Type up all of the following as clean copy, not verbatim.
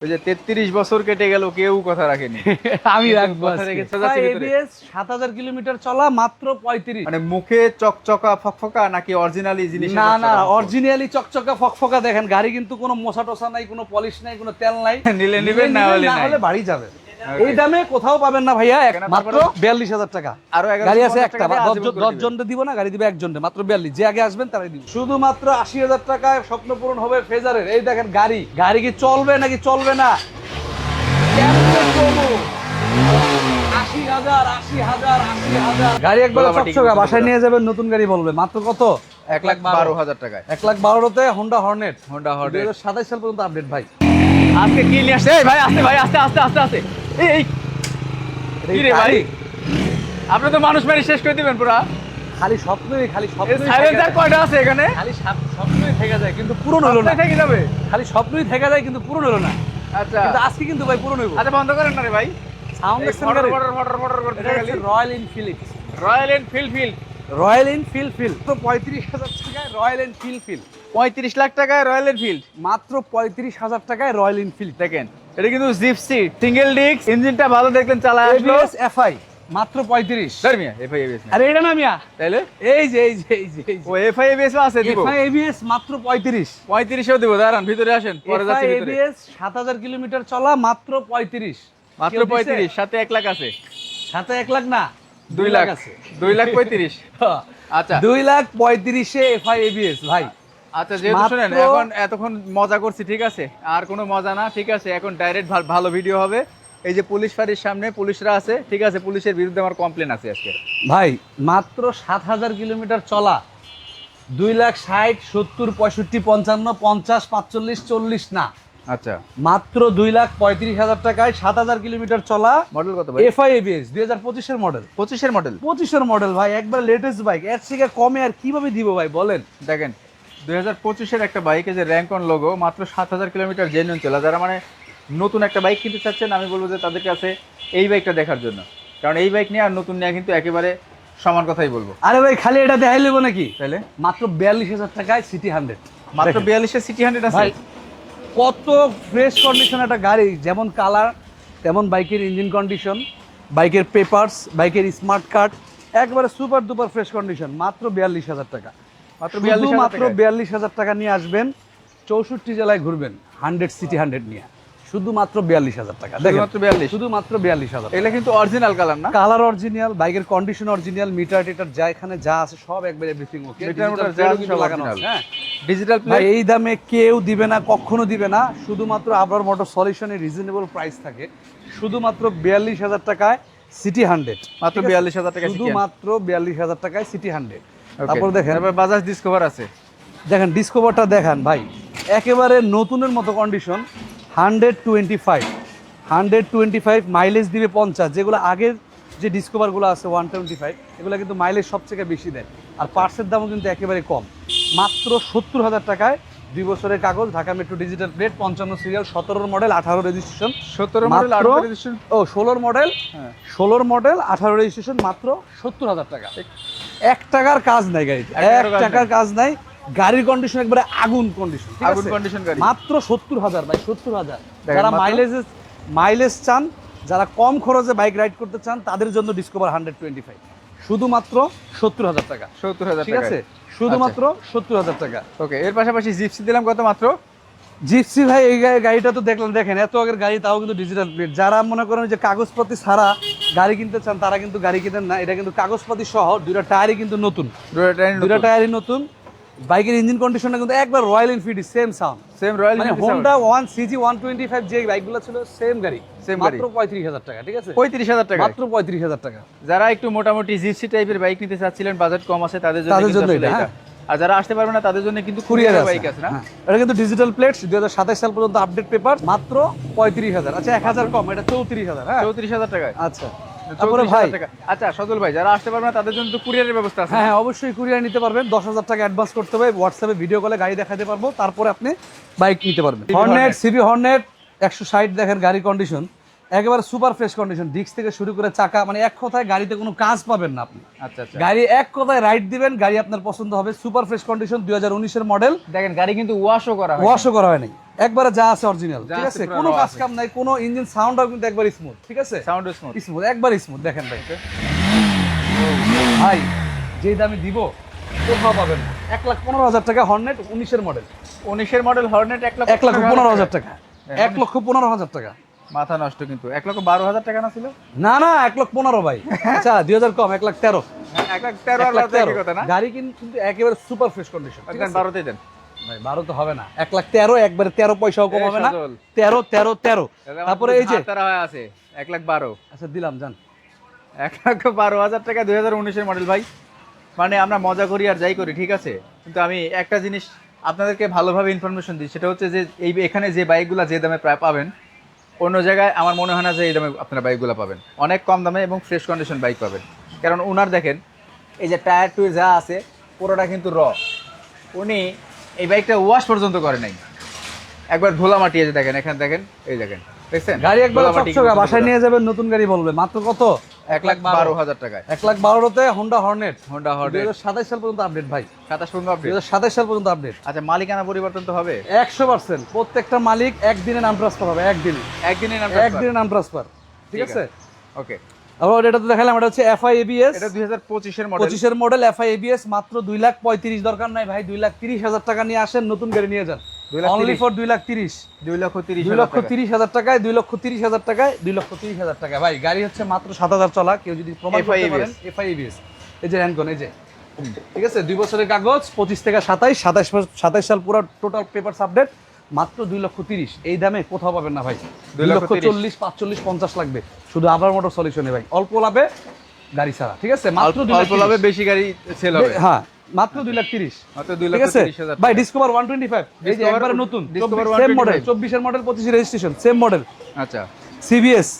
ওই যে 33 বছর কেটে গেল কেউ কথা রাখেনি। আমি রাখবো। ABS 7000 কিলোমিটার চলা, মাত্র 35। মানে মুখে চকচকা ফকফকা নাকি অরিজিনালি জিনিস? না না, অরিজিনালি চকচকা ফকফকা। দেখেন গাড়ি কিন্তু কোনো মোছা টোসা নাই, কোনো পলিশ নাই, কোনো তেল নাই। নিলে নিবেন, না হলে বাড়ি যাবে। এই দামে কোথাও পাবেন না ভাইয়া, মাত্র 42000 টাকা। আরো গাড়ি আছে একটা, 10 জনকে দিব না, গাড়ি দিবে একজনকে, মাত্র 42। যে আগে আসবেন তারাই দিব। শুধুমাত্র 80000 টাকায় স্বপ্ন পূরণ হবে ফেজারের। এই দেখেন গাড়ি, গাড়ি কি চলবে নাকি চলবে না? কেমনে চলবো? 80,000 গাড়ি একবার চকচকা, বাসায় নিয়ে যাবেন, নতুন গাড়ি বলবে। মাত্র কত? 1,12,000 টাকায়। 1,12,000-তে হোন্ডা হর্নেট। 2027 সাল পর্যন্ত আপডেট ভাই। আজকে কি নিয়ে আসছে? এই ভাই আস্তে, ভাই আস্তে আস্তে আস্তে আস্তে। এই কি রে ভাই, আপনি তো মানুষ মেরে শেষ করে দিবেন পুরা। খালি স্বপ্নই, খালি স্বপ্নই। সাইলেন্সার কয়টা আছে এখানে? খালি স্বপ্নই থেকে যায় কিন্তু পূরণ হলো না। থেকে যাবে, খালি স্বপ্নই থেকে যায় কিন্তু পূরণ হলো না। আচ্ছা, কিন্তু আজকে কিন্তু ভাই পূরণ হইব। আচ্ছা বন্ধ করেন না রে ভাই। সাউন্ড দেখছেন গাড়ি? ফটর করতে খালি। Royal Enfield. Royal Enfield. Royal Enfield তো 35,000 টাকায় রয়্যাল এনফিল্ড। 35 লাখ টাকায় রয়্যাল এনফিল্ড, মাত্র 35,000 টাকায় রয়্যাল এনফিল্ড। দেখেন এটা কিন্তু জিপসি সিঙ্গেল ডিস্ক, ইঞ্জিনটা ভালো দেখলেন, চালায় আসলো। ABS FI মাত্র 35। ধর মিয়া, এফআই এবিএস না। আরে এটা না মিয়া, তাইলে এই যে ও এফআই এবিএস আছে দিব। FI ABS মাত্র 35। 35 দিব। দাঁড়ান ভিতরে আসেন, পরে যাচ্ছি ভিতরে। ABS 7000 কিলোমিটার চলা, মাত্র 35। মাত্র 35, সাথে 1 লাখ আছে। সাথে 1 লাখ না, 2 লাখ আছে। 2,35,000। আচ্ছা 2,35,000-এ FI ABS ভাই। আচ্ছা, যেহেতু শুনেন এখন এতক্ষণ মজা করছি, ঠিক আছে, আর কোনো মজা না, ঠিক আছে, এখন ডাইরেক্ট ভালো ভিডিও হবে। এই যে পুলিশ ফাঁড়ির সামনে পুলিশরা আছে, ঠিক আছে, পুলিশের বিরুদ্ধে আমার কমপ্লেন আছে আজকে। ভাই মাত্র 7000 কিলোমিটার চলা, 2,60,000, 70, 65, 55, 50, 45, 40 না, আচ্ছা মাত্র 2,35,000 টাকায় 7000 কিলোমিটার চলা। মডেল কত ভাই? FI ABS 2025 এর মডেল। 25 এর মডেল? 25 এর মডেল ভাই, একবার লেটেস্ট বাইক। এর থেকে কমে আর কিভাবে দিব ভাই বলেন? দেখেন 2025 এর একটা বাইকে যে র্যাঙ্ক অন লোগো, মাত্র 7000 কিলোমিটার জেনুইন চলা। যারা মানে নতুন একটা বাইক কিনতে চাচ্ছেন, আমি বলবো যে তাদের কাছে এই বাইকটা দেখার জন্য, কারণ এই বাইক নিয়ে আর নতুন নিয়ে কিন্তু একেবারে সমান কথাই বলবো। আরে ভাই খালি এটা দেখাই নেবো নাকি? তাহলে মাত্র 42,000 টাকায় সিটি 100। মাত্র 42 এর সিটি 100 আছে ভাই কত ফ্রেশ কন্ডিশন একটা গাড়ি, যেমন কালার তেমন বাইকের ইঞ্জিন কন্ডিশন, বাইকের পেপারস, বাইকের স্মার্ট কার্ড, একবারে সুপার ডুপার ফ্রেশ কন্ডিশন। মাত্র 42,000 টাকা। মাত্র মাত্র 42,000 টাকা নিয়ে আসবেন, 64 জেলায় ঘুরবেন 100 সিটি 100 নিয়ে, শুধুমাত্র 42,000 টাকা। শুধুমাত্র 42? শুধুমাত্র 42,000। এগুলা কিন্তু অরিজিনাল কালার না? কালার অরিজিনাল, বাইকের কন্ডিশন অরিজিনাল, মিটার টিটার যা এখানে যা আছে সব একবার এভরিথিং ওকে। হ্যাঁ ডিজিটাল ভাই এই দামে কেউ দিবে না, কখনো দিবে না। শুধুমাত্র আবরার মোটর সলিউশনে রিজনেবল প্রাইস থাকে। শুধুমাত্র 42,000 টাকায় সিটি 100। মাত্র 42,000 টাকা, শুধুমাত্র 42,000 টাকায় সিটি 100। তারপর দেখেন বাজাজ ডিসকভার আছে, দেখেন ডিসকভারটা দেখেন ভাই, একেবারে নতুনের মতো কন্ডিশন। 125 মাইলেজ দিবে 50। যেগুলো আগের যে ডিসকভারগুলো আছে 125, এগুলো কিন্তু মাইলেজ সবথেকে বেশি দেয়, আর পার্টসের দামও কিন্তু একেবারে কম। মাত্র 70,000 টাকায় 2 বছরের কাগজ, Dhaka metro digital plate, 55 serial, 17 model, 18 registration. 17 model, 18 registration, 16 model, 16 model, 18 registration, মাত্র 70,000 টাকা। 1 টাকার কাজ নাই গাড়িতে, 1 টাকার কাজ নাই। গাড়ির কন্ডিশন একবারে আগুন কন্ডিশন, আগুন কন্ডিশন গাড়ি। মাত্র 70,000 ভাই, 70,000। যারা মাইলেজ চান, যারা কম খরচে বাইক রাইড করতে চান, তাদের জন্য ডিসকভার 125 শুধুমাত্র 70,000 টাকা। 70,000 ঠিক আছে, শুধুমাত্র 70,000 টাকা। ওকে, এর পাশাপাশি জিপসি দিলাম কত? মাত্র জিপসি ভাই এই গাড়িটা তো দেখলাম, দেখেন এত আগের গাড়ি, তাও কিন্তু ডিজিটাল প্লেট। যারা মনে করেন যে কাগজপাতি ছাড়া গাড়ি কিনতে চান, তারা কিন্তু গাড়ি কিনেন না। এটা কিন্তু কাগজপাতি সহ, দুইটা টায়ারই কিন্তু নতুন, দুইটা টায়ারই নতুন। বাইকের ইঞ্জিন কন্ডিশনটা কিন্তু একবার royal Enfield, same sound, same royal মানে হোন্ডা 1CG 125 যে বাইকগুলো ছিল, সেম গাড়ি, মাত্র 35,000 টাকা। ঠিক আছে, 35,000 টাকা, মাত্র 35,000 টাকা। যারা একটু মোটামুটি জিপসি টাইপের বাইক নিতে চাচ্ছিলেন, বাজেট কম আছে, তাদের জন্য এটা। আর যারা আসতে পারবে না তাদের জন্য কিন্তু কুরিয়ার বাইক আছে না? এটা কিন্তু ডিজিটাল প্লেট, 2027 সাল পর্যন্ত আপডেট পেপার, মাত্র 35,000। আচ্ছা 1,000 কম, এটা 34,000। হ্যাঁ 34,000 টাকায়। আচ্ছা তারপরে ভাই, আচ্ছা সজল ভাই, যারা আসতে পারবে না তাদের জন্য তো কুরিয়ারের ব্যবস্থা আছে? হ্যাঁ অবশ্যই কুরিয়ার নিতে পারবেন। 10,000 টাকা অ্যাডভান্স করতে হবে, হোয়াটসঅ্যাপে ভিডিও কলে গাড়ি দেখাতে পারবো, তারপরে আপনি বাইক নিতে পারবেন। হর্নেট, সিভি হর্নেট 160, দেখেন গাড়ি কন্ডিশন একেবারে সুপার ফ্রেশ কন্ডিশন, ডিস্ক থেকে শুরু করে চাকা, মানে এক কথায় গাড়িতে কোনো কাজ পাবেন না আপনি। আচ্ছা আচ্ছা, গাড়ি এক কথায় রাইড দিবেন, গাড়ি আপনার পছন্দ হবে। সুপার ফ্রেশ কন্ডিশন, 2019 এর মডেল। দেখেন গাড়ি কিন্তু ওয়াশও করা হয়, ওয়াশও করা হয় নাই। একবারে যা আছে অরিজিনাল, যা ঠিক আছে আছে, পুরো কোনো raw কাজ আছে। কাম নাই, কোনো ইঞ্জিন সাউন্ডও কিন্তু একবার স্মুথ, ঠিক আছে, সাউন্ড স্মুথ। স্মুথ, একবার স্মুথ। দেখেন ভাই, ভাই যে দামে দিব কোথাও পাবেন না। 1,15,000 টাকা হর্নেট 19-এর মডেল, 19-এর মডেল হর্নেট 1,15,000 টাকা, 1,15,000 টাকা। মাথা নষ্ট কিন্তু 1,12,000 টাকা না ছিল? না না, 1,15,000 ভাই। আচ্ছা 2000 কম, 1,13,000। 1,13,000 আর বারো একই কথা না? গাড়ি কিন্তু একেবারে সুপার ফ্রেশ কন্ডিশন। দেন 12তেই দেন ভাই 12 তো হবে না, 1,13,000, একবারে 13 পয়সাও কম এই হবে না। সজল। 13। তারপরে এই যে, তারা হয় আছে 1,12,000। আচ্ছা দিলাম জান, 1,12,000 টাকা 2019-এর মডেল ভাই। মানে আমরা মজা করি আর যাই করি, ঠিক আছে, কিন্তু আমি একটা জিনিস আপনাদেরকে ভালোভাবে ইনফরমেশন দিই, সেটা হচ্ছে যে এখানে যে বাইকগুলো যে দামে প্রায় পাবেন, অন্য জায়গায় আমার মনে হয় না যে এই দামে আপনারা বাইকগুলো পাবেন। অনেক কম দামে এবং ফ্রেশ কন্ডিশন বাইক পাবেন। কারণ ওনার দেখেন এই যে টায়ার টুয়ার যা আছে পুরোটা কিন্তু উনি এই বাইকটা ওয়াশ পর্যন্ত করে নাই। একবার ধুলা মাটি আছে, দেখেন এখানে, দেখেন এই দেখেন, দেখছেন গাড়ি একবার ধুলামাটি চকচকা, কিন্তু বাসায় নিয়ে যাবেন, নতুন গাড়ি বলবে মাত্র কত? 1,12,000 টাকায় 1,12,000-তে হোন্ডা হর্নেট, হোন্ডা হর্নেট 2027 সাল পর্যন্ত আপডেট ভাই, 27 পর্যন্ত আপডেট। 2027 সাল পর্যন্ত আপডেট। আচ্ছা, মালিকানা পরিবর্তন তো হবে? 100%। প্রত্যেকটা মালিক একদিনে নাম ট্রান্সফার হবে, একদিনে নাম ট্রান্সফার, ঠিক আছে। ওকে, আবার এটা তো দেখালাম, এটা হচ্ছে এফআই এবিএস, এটা 2025-এর মডেল। 25-এর মডেল এফআই এবিএস, মাত্র 2,35,000। দরকার নাই ভাই, 2,30,000 টাকা নিয়ে আসেন, নতুন গাড়ি নিয়ে যান। 2,30,000 অনলি ফর 2,30,000, 2,30,000 টাকায়, 2,30,000 টাকায়, 2,30,000 টাকায় ভাই। গাড়ি হচ্ছে মাত্র 7,000 চলা, কেউ যদি প্রমাণ করতে পারেন। এফআই এবিএস, এই যে র্যানকন, এই যে, ঠিক আছে, 2 বছরের কাগজ, 25 থেকে 27 সাল পুরো টোটাল পেপারস আপডেট, মাত্র 2,30,000। এই দামে কোথাও পাবেন না ভাই। 2,40,000, 45,000, 50 লাগবে শুধু আবার মোটর সলিউশনে ভাই, অল্প লাভে গাড়ি ছাড়া, ঠিক আছে, মাত্র অল্প লাভে বেশি গাড়ি সেল হবে। হ্যাঁ, মাত্র 2,30,000, মাত্র ঠিক আছে 2,30,000 ভাই। ডিসকভার 125, এই যে একবারে নতুন, সেম মডেল, 24-এর মডেল, 25-এর রেজিস্ট্রেশন, সেম মডেল। আচ্ছা, সিবিএস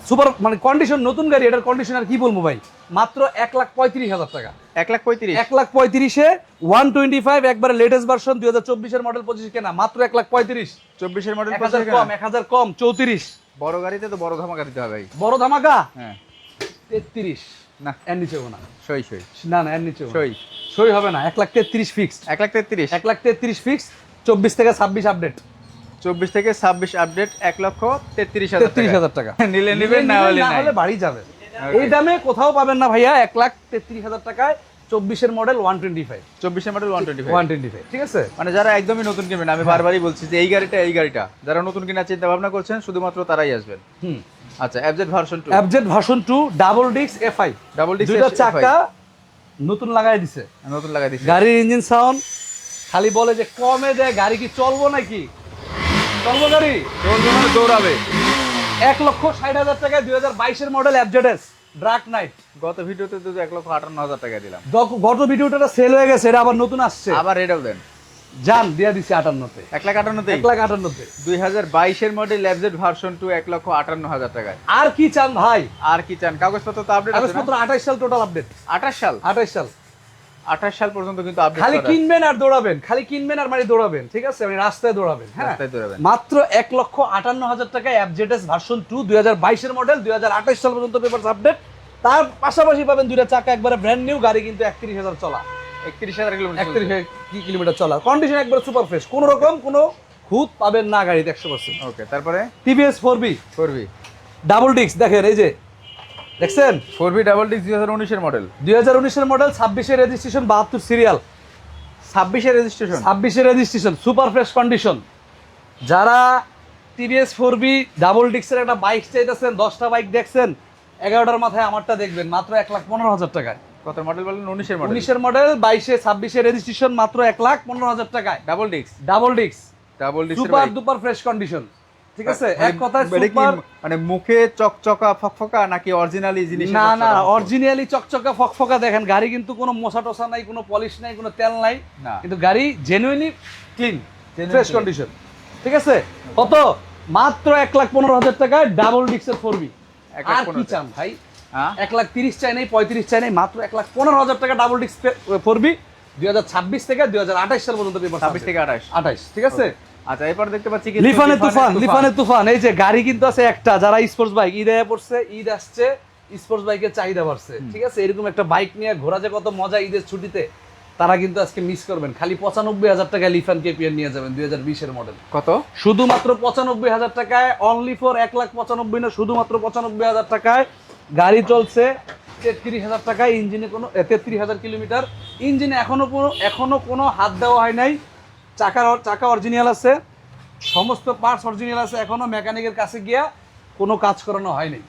সুপার, মানে কন্ডিশন, নতুন গাড়ি, এটার কন্ডিশন আর কি বলবো ভাই, মাত্র 1,35,000 টাকা। 1,35,000 1,35,000-এ 125, একবারে লেটেস্ট ভার্সন, 2024-এর মডেল, 25 কেনা, মাত্র 1,35,000। 24-এর মডেল, 1000 কম, 1000 কম, 34। বড় গাড়িতে তো বড় ধামাকা দিতে হবে ভাই। বড় ধামাকা হ্যাঁ, 33 না এর নিচেও না, সই না না, এর নিচেও সই সই হবে না। 1,33,000 ফিক্সড, 1,33,000 1,33,000 ফিক্সড। 24 থেকে 26 আপডেট, 24 থেকে 26 আপডেট, 1,33,000 টাকা নিলে নিবেন, না হলে না নাই। হলে বাড়ি যাবে। এই দামে কোথাও পাবেন না ভাইয়া, 1,33,000 টাকায় 24-এর মডেল 125, 24-এর মডেল 125, ঠিক আছে। মানে যারা একদমই নতুন কিনবেন, আমি বারবারই বলছি যে এই গাড়িটা যারা নতুন কেনার চিন্তা ভাবনা করছেন, শুধুমাত্র তারাই আসবেন। আচ্ছা, FZ version 2, FZ version 2 double disc FI, double disc, দুইটা চাকা নতুন লাগাই দিছে, নতুন লাগাই দিয়েছে। গাড়ির ইঞ্জিন সাউন্ড খালি বলে যে কমে দেয়, গাড়ি কি চলবো নাকি? চলবো গাড়ি, চলবে মানে দৌড়াবে। 1,60,000 টাকায় 2022-এর মডেল এফজেডএস ডার্ক নাইট। গত ভিডিওতে তো 1,58,000 টাকা দিলাম। গত ভিডিওটা সেল হয়ে গেছে, এটা আবার নতুন আসছে, আবার এটাও দেন, জান দিয়া দিছি 58-তে, 1,58,000। 1,58,000। 2022-এর মডেল এফজেড ভার্সন 2, 1,58,000 টাকায়। আর কি চান ভাই? আর কি চান? কাগজপত্র তো আপডেট আছে না? কাগজপত্র 28 সাল টোটাল আপডেট, 28 সাল, 28 সাল পর্যন্ত কিন্তু আপডেট খালি করা আছে। কিনবেন আর দৌড়াবেন, খালি কিনবেন আর মানে দৌড়াবেন, ঠিক আছে, মানে রাস্তায় দৌড়াবেন। হ্যাঁ, রাস্তায় দৌড়াবেন। মাত্র 1,58,000 টাকায় এফজেডএস ভার্সন 2, 2022-এর মডেল, 2028 সাল পর্যন্ত পেপারস আপডেট। তার পাশাপাশি পাবেন দুইটা চাকা একবারে ব্র্যান্ড নিউ, গাড়ি কিন্তু 31,000 চলা, 31,000 কিলোমিটার। 31,000 কিলোমিটার চলা, কন্ডিশন একবার সুপার ফ্রেশ, কোনো রকম কোনো খুঁত পাবেন না গাড়িতে, 100%। ওকে, তারপরে TVS 4B 4V double disk, দেখেন এই যে, দেখছেন 4V ডাবল ডিস্ক, 2019-এর মডেল, 2019-এর মডেল, 26-এর রেজিস্ট্রেশন, 72 সিরিয়াল, 26-এর রেজিস্ট্রেশন, 26-এর রেজিস্ট্রেশন, সুপার ফ্রেশ কন্ডিশন। যারা টিভিএস 4B ডাবল ডিস্কের একটা বাইক চাইতেছেন, 10টা বাইক দেখছেন, 11টার মাথায় আমারটা দেখবেন, মাত্র 1,15,000 টাকায়। কত মডেল বলেন? 19-এর মডেল, 19-এর মডেল, 22-এ 26-এর রেজিস্ট্রেশন, মাত্র 1,15,000 টাকায়। ডাবল ডিস্ক, ডাবল ডিস্ক, ডিস্কের super bike. Duper fresh condition, ঠিক আছে, মানে এক কথায় এটা কি সুপার। মানে মুখে চকচকা ফকফকা নাকি অরিজিনালি জিনিস? না না, অরিজিনালি চকচকা ফকফকা। দেখেন গাড়ি কিন্তু কোনো মোছা টোসা নাই, কোনো পলিশ নাই, কোনো তেল নাই, না, কিন্তু গাড়ি জেনুইনলি ক্লিন, ফ্রেশ কন্ডিশন, ঠিক আছে। কত? মাত্র 1,15,000 টাকায় ডাবল ডিস্কের 4B। আর কি চান ভাই? 1,30,000 চাই নাই, 35 চাই নাই, মাত্র 1,15,000 টাকা ডাবল ডিস্ক 4B, 2026 থেকে 2028 সাল পর্যন্ত পেপার, 26 থেকে 28, ঠিক আছে। আচ্ছা, এরপর দেখতে পাচ্ছি কি লিফানের তুফান। এই যে গাড়ি কিন্তু আছে একটা, যারা স্পোর্টস বাইক, ঈদ আয়া পড়ছে, ঈদ আসছে, স্পোর্টস বাইকের চাহিদা বাড়ছে, ঠিক আছে। এরকম একটা বাইক নিয়ে ঘোরা যে কত মজা ঈদের ছুটিতে, তারা কিন্তু আজকে মিস করবেন। খালি 95,000 টাকায় লিফান কেপিএন নিয়ে যাবেন 2020-এর মডেল। কত? শুধুমাত্র 95,000 টাকায়, অনলি ফর 1,95,000 না, শুধুমাত্র 95,000 টাকায় গাড়ি চলছে 33,000 টাকায়, ইঞ্জিনে কোনো 33,000 কিলোমিটার, ইঞ্জিনে এখনো কোনো হাত দেওয়া হয় নাই, চাকা অরিজিনাল আছে, সমস্ত পার্টস অরিজিনাল আছে, এখনো মেকানিকের কাছে গিয়া কোনো কাজ করানো হয়নি,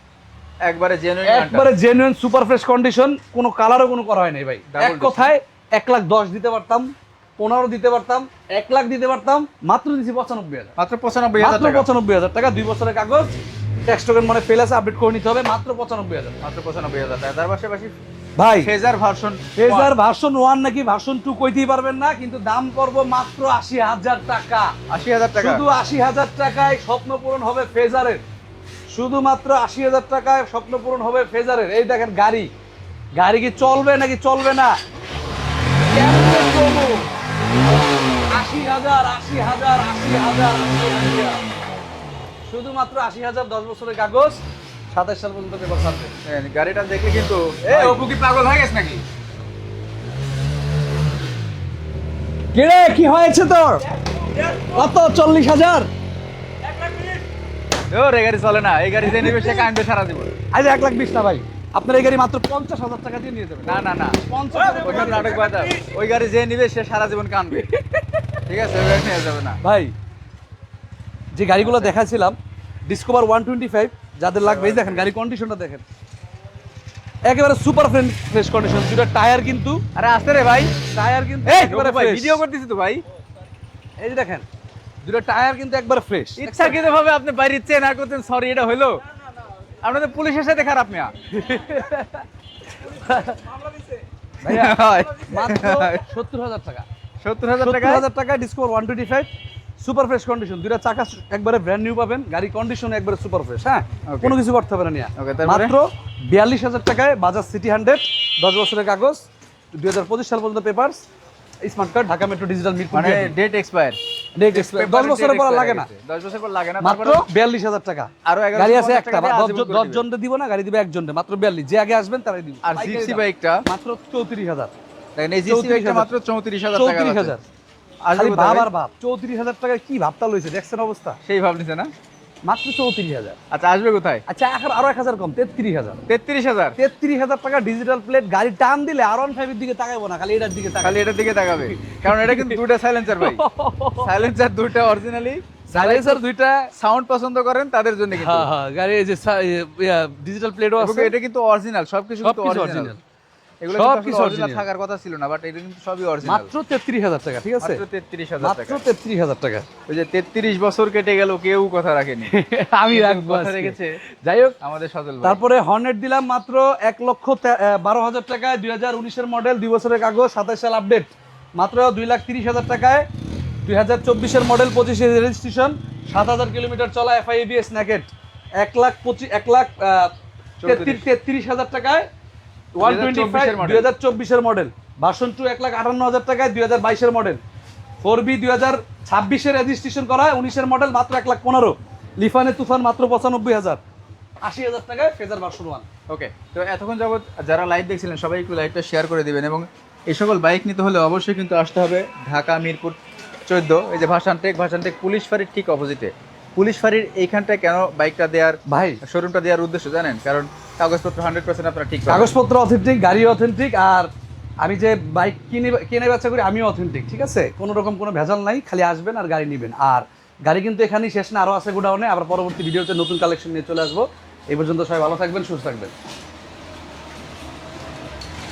একবারে একবারে জেনুইন সুপার ফ্রেশ কন্ডিশন, কোনো কালারও কোনো করা হয় নাই ভাই। এক কথায় 1,10,000 দিতে পারতাম, 15 দিতে পারতাম, 1,00,000 দিতে পারতাম, মাত্র দিছি 95,000, মাত্র 95,000 টাকা, 95,000 টাকা, 2 বছরের কাগজ, ট্যাক্স টোকেন মানে ফেল আছে, আপডেট করে নিতে হবে, মাত্র 95,000, মাত্র 95,000 টাকা। তার পাশাপাশি ভাই ফেজার ভার্সন, ফেজার ভার্সন 1 নাকি ভার্সন 2 কইতেই পারবেন না, কিন্তু দাম পড়বো মাত্র 80,000 টাকা। 80,000 টাকা, শুধু 80,000 টাকায় স্বপ্ন পূরণ হবে ফেজারের, শুধুমাত্র 80,000 টাকায় স্বপ্ন পূরণ হবে ফেজারের। এই দেখেন গাড়ি কি চলবে নাকি চলবে না, কেমনে চলবো? 80,000 80,000 80,000 80,000, শুধুমাত্র 80,000, 10 বছরের কাগজ, 27 সাল পর্যন্ত পেপার থাকবে। গাড়িটা দেখলে কিন্তু এই অপু কি পাগল হয়ে গেছে নাকি? কিরে কি হয়েছে তোর? কত? 40,000? ওরে গাড়ি চলে না, এই গাড়ি যে নেবে সে কাঁদবে সারা জীবন। আজ 1,20,000 না ভাই, আপনার এই গাড়ি মাত্র 50,000 টাকা দিয়ে নিয়ে যাবেন। না না না, 50,000 ওইসব নাটক বাদ দাও। ওই গাড়ি যে নিবে সে সারা জীবন কাঁদবে, ঠিক আছে? ওই গাড়ি নিয়ে যাবে না ভাই। যে গাড়িগুলো দেখাচ্ছিলাম ডিসকভার 125, যাদের লাগবে এই দেখেন গাড়ি কন্ডিশনটা দেখেন, একেবারে সুপার ফ্রেশ কন্ডিশন, দুটো টায়ার কিন্তু, আরে আসতে রে ভাই, টায়ার কিন্তু এই একেবারে ভাই ফ্রেশ। ভিডিও করতেছি তো ভাই। এই যে দেখেন দুটো টায়ার কিন্তু একবারে ফ্রেশ। ইচ্ছাকৃত ভাবে আপনি বাইরে চেন আর করতেন, সরি এটা হইলো আপনাদের পুলিশের সাথে খারাপ মিয়া। ভাইয়া মাত্র 70,000 টাকা, 70,000 টাকা, 70,000 টাকা ডিসকভার 125 সুপার ফ্রেশ কন্ডিশন, দুইটা চাকা একবারে ব্র্যান্ড নিউ পাবেন, গাড়ি কন্ডিশন একবারে সুপার ফ্রেশ। হ্যাঁ, Okay. কোনো কিছু করতে হবে না নিয়া। Okay, তারপরে? মাত্র 42,000 টাকায় বাজাজ সিটি 100, 10 বছরের কাগজ, 2025 সাল পর্যন্ত papers, smart card, Dhaka metro digital Mirpur, মানে ডেট এক্সপায়ার, 10 বছরের পর লাগে না, 10 বছর পর লাগে না, মাত্র 42,000 টাকা। আরো 11,000 গাড়ি আছে টাকা একটা, দিয়ে আজীবন করে 10 দিবে। জনকে দিব না, গাড়ি দিবে একজনকে, মাত্র 42, যে আগে আসবেন তারাই দিব। আর জিপসি বাইকটা মাত্র 34,000, দেখেন, এই জিপসি বাইকটা মাত্র 34,000 টাকা, 34,000, আসবে খালি কোথায় ভাব ভাই? আর ভাব। 34,000 টাকায় কি ভাবতা লইছে, দেখছেন অবস্থা? সেই ভাব নিছে না? মাত্র 34,000। আচ্ছা আসবে কোথায়? আচ্ছা এখন আরো 1,000 কম, 33,000। 33,000, 33,000 টাকা ডিজিটাল প্লেট, গাড়ি টান দিলে R15 এর দিকে তাকাইবো না, খালি এটার দিকে তাকাই। খালি এটার দিকে তাকাবে, কারণ এটা কিন্তু দুটো সাইলেন্সার ভাই, সাইলেন্সার দুটো অরিজিনালি, সাইলেন্সার দুইটা, সাউন্ড পছন্দ করেন তাদের জন্য কিন্তু। হ্যাঁ হ্যাঁ, গাড়ি এই যে ডিজিটাল প্লেটও এবং আছে, এটা কিন্তু অরিজিনাল, সবকিছু কিন্তু সবকিছু অরিজিনাল। অরিজিনাল, এগুলো সবকিছু কিন্তু অরিজিনাল original। থাকার কথা ছিল না, বাট এটা কিন্তু সবই অরিজিনাল। মাত্র 33,000 টাকা, ঠিক আছে? মাত্র 33,000 মাত্র টাকা। 33,000 টাকা। ওই যে 33 বছর কেটে গেল, কেউ কথা রাখেনি, আমি কিন্তু রাখবো কথা আজকে। রেখেছে যাই হোক, আমাদের সজল ভাই। তারপরে হর্নেট দিলাম মাত্র 1,12,000 টাকায়, 2019-এর মডেল, 2 বছরের কাগজ, 27 সাল আপডেট, মাত্র 2,30,000 টাকায়, 2024-এর মডেল, 25-এর রেজিস্ট্রেশন, 7,000 কিলোমিটার চলা, এফআই এবিএস নেকেট, 1,33,000 টাকায় 125, 2024-এর মডেল, ভার্সন 2 1,58,000 টাকায়, 2022-এর মডেল, 4B 2026-এর রেজিস্ট্রেশন করা, 19-এর মডেল, মাত্র 1,15,000, লিফানের তুফান মাত্র 95,000, 80,000 টাকায় ফেজার ভার্সন 1। ওকে, তো এতক্ষণ যাবত যারা লাইভ দেখছিলেন সবাই একটু লাইভটা শেয়ার করে দিবেন, এবং এই সকল বাইক নিতে হলে অবশ্যই কিন্তু আসতে হবে ঢাকা মিরপুর 14, এই যে ভাষানটেক পুলিশ ফাঁড়ির ঠিক অপোজিটে। পুলিশ ফাঁড়ির এইখানটায় কেন বাইকটা দেওয়ার, ভাই শোরুমটা দেওয়ার উদ্দেশ্য জানেন? কারণ কাগজপত্র 100% আপনারা ঠিক পাবেন। কাগজপত্র অথেন্টিক, গাড়ি অথেন্টিক, আর আমি যে বাইক কিনে বেচা করি আমিও অথেন্টিক, ঠিক আছে? কোনো রকম কোনো ভেজাল নাই, খালি আসবেন আর গাড়ি নেবেন। আর গাড়ি কিন্তু এখানেই শেষ না, আরও আছে গোডাউনে, আবার পরবর্তী ভিডিওতে নতুন কালেকশন নিয়ে চলে আসবো। এই পর্যন্ত সবাই ভালো থাকবেন, সুস্থ থাকবেন।